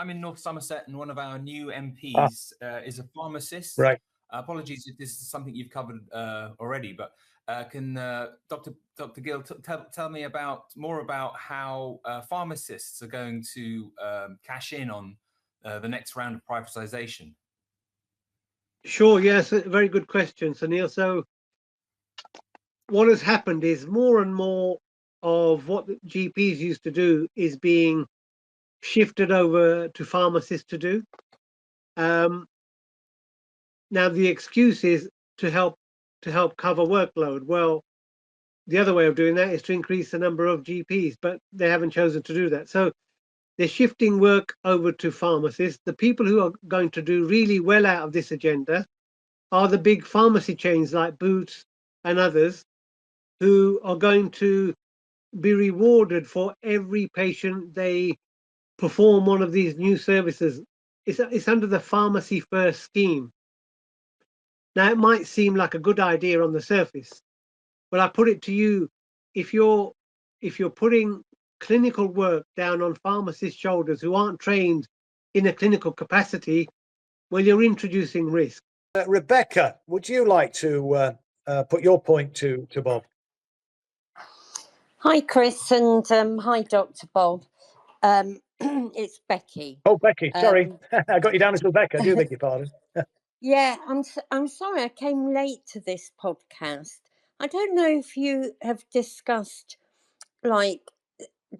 I'm in North Somerset, and one of our new MPs is a pharmacist. Right. Apologies if this is something you've covered already, but can Dr. Gill tell me more about how pharmacists are going to cash in on the next round of privatisation? Sure, yes, a very good question, Sunil. So what has happened is more and more of what the GPs used to do is being shifted over to pharmacists to do. Now the excuse is to help cover workload. Well, the other way of doing that is to increase the number of GPs, but they haven't chosen to do that. So they're shifting work over to pharmacists. The people who are going to do really well out of this agenda are the big pharmacy chains like Boots and others, who are going to be rewarded for every patient they perform one of these new services. It's under the Pharmacy First scheme. Now, it might seem like a good idea on the surface, but I put it to you, if you're putting clinical work down on pharmacists' shoulders who aren't trained in a clinical capacity, well, you're introducing risk. Rebecca, would you like to put your point to Bob? Hi, Chris, and hi, Dr. Bob. It's Becky. Oh, Becky, sorry. I got you down as Rebecca. I do beg your pardon. Yeah, I'm sorry I came late to this podcast. I don't know if you have discussed like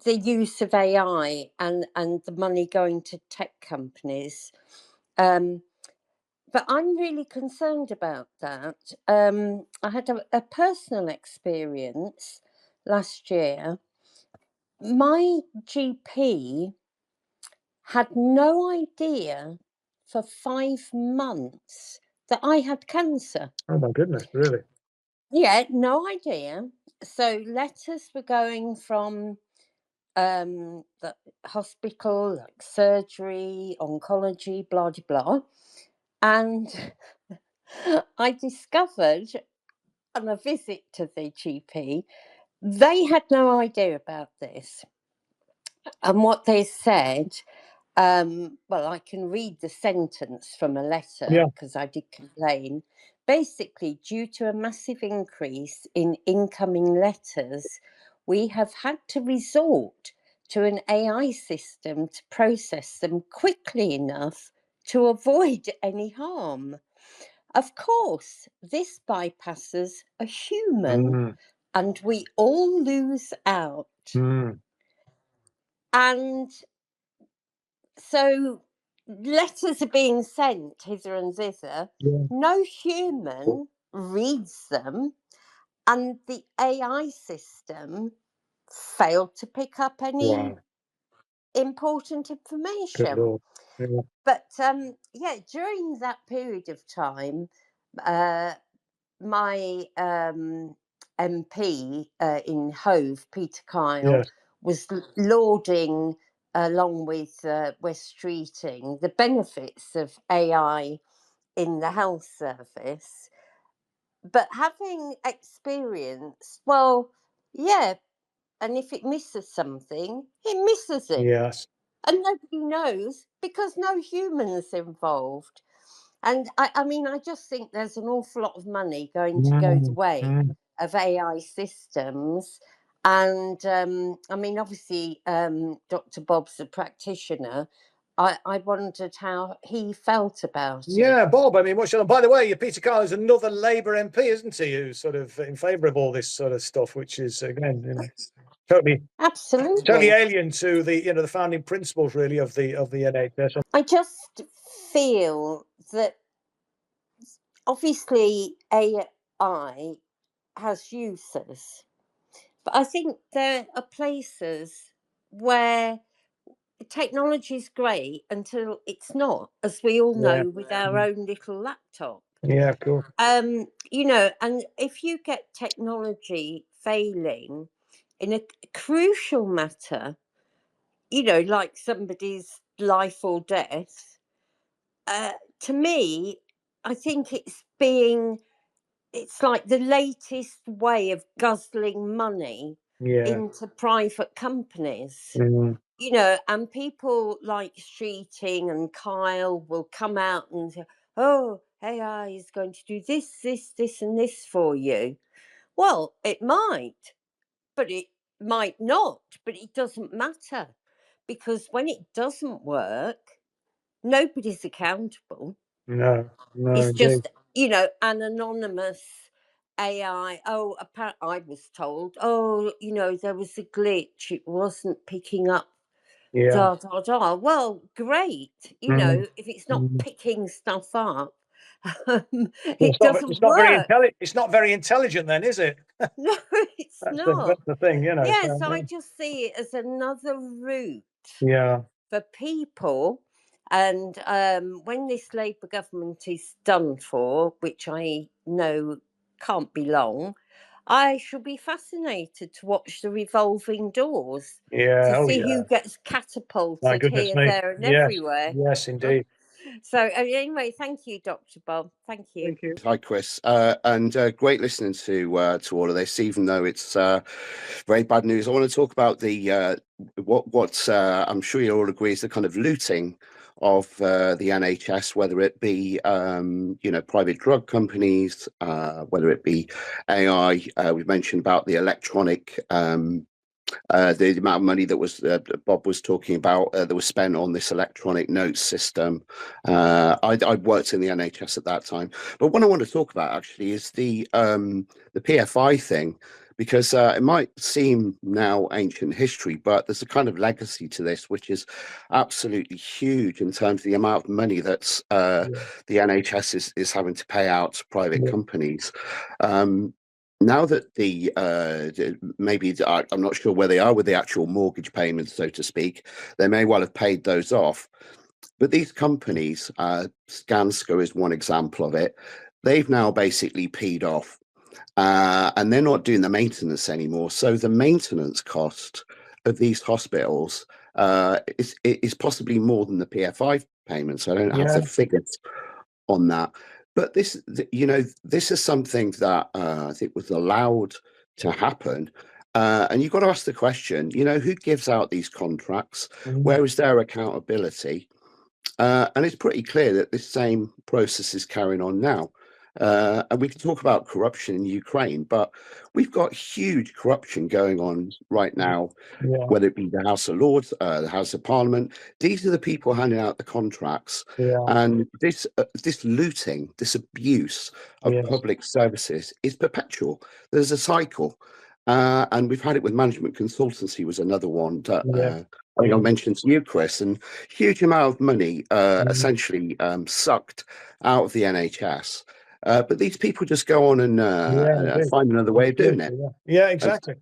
the use of AI and the money going to tech companies. But I'm really concerned about that. I had a personal experience last year. My GP had no idea for 5 months that I had cancer. Oh, my goodness, really? Yeah, no idea. So letters were going from the hospital, like surgery, oncology, blah, blah, blah. And I discovered on a visit to the GP, they had no idea about this. And what they said, well, I can read the sentence from a letter because I did complain. Basically, due to a massive increase in incoming letters, we have had to resort to an AI system to process them quickly enough to avoid any harm. Of course, this bypasses a human and we all lose out. And so letters are being sent hither and thither. No human reads them, and the AI system failed to pick up any important information. But yeah, during that period of time, my MP in Hove, Peter Kyle, was lauding, along with Wes Streeting, the benefits of AI in the health service. But having experienced, well, yeah, and if it misses something, it misses it. Yes. And nobody knows because no human's involved. And I mean, I just think there's an awful lot of money going to go the way of AI systems. And I mean, obviously, Dr. Bob's a practitioner. I wondered how he felt about it. Yeah, Bob, I mean, by the way, Peter Kyle is another Labour MP, isn't he, who's sort of in favour of all this sort of stuff, which is, again, you know, totally alien to the, you know, the founding principles, really, of the NHS. I just feel that obviously AI has uses, but I think there are places where technology is great until it's not, as we all know with our own little laptop. Yeah, cool. You know, and if you get technology failing in a crucial matter, you know, like somebody's life or death, to me, I think it's like the latest way of guzzling money into private companies. you know, and people like Streeting and Kyle will come out and say, oh, AI is going to do this, this, and this for you. Well, it might, but it might not, but it doesn't matter, because when it doesn't work, nobody's accountable. No, It's indeed. just, you know, an anonymous AI. Oh, apparently I was told, oh, you know, there was a glitch. It wasn't picking up. Yeah. Well, great. You know, if it's not picking stuff up, it doesn't work. It's not very intelligent then, is it? No, it's not. That's the thing, you know. Yeah, so I just see it as another route for people. And when this Labour government is done for, which I know can't be long, I shall be fascinated to watch the revolving doors to see who gets catapulted here, there, and everywhere. Yes, indeed. So anyway, thank you, Dr. Bob. Thank you. Thank you. Hi, Chris, and great listening to all of this, even though it's very bad news. I want to talk about the what I'm sure you all agree is the kind of looting of the NHS, whether it be you know, private drug companies, whether it be AI. We've mentioned about the electronic. The amount of money that was Bob was talking about that was spent on this electronic notes system. I worked in the NHS at that time, but what I want to talk about actually is the PFI thing, because it might seem now ancient history, but there's a kind of legacy to this which is absolutely huge in terms of the amount of money that's the NHS is having to pay out to private companies. Now that the maybe I'm not sure where they are with the actual mortgage payments, so to speak, they may well have paid those off. But these companies, Skanska is one example of it, they've now basically peed off and they're not doing the maintenance anymore. So the maintenance cost of these hospitals is possibly more than the PFI payments. I don't have the figures on that. But this, you know, this is something that I think was allowed to happen. And you've got to ask the question, you know, who gives out these contracts? Where is their accountability? And it's pretty clear that this same process is carrying on now. And we can talk about corruption in Ukraine, but we've got huge corruption going on right now, whether it be the House of Lords, the House of Parliament. These are the people handing out the contracts, and this looting, this abuse of public services is perpetual. There's a cycle, and we've had it with management consultancy was another one that I think I mentioned to you, Chris, and huge amount of money essentially sucked out of the NHS. But these people just go on and find another way of doing it. Yeah, exactly.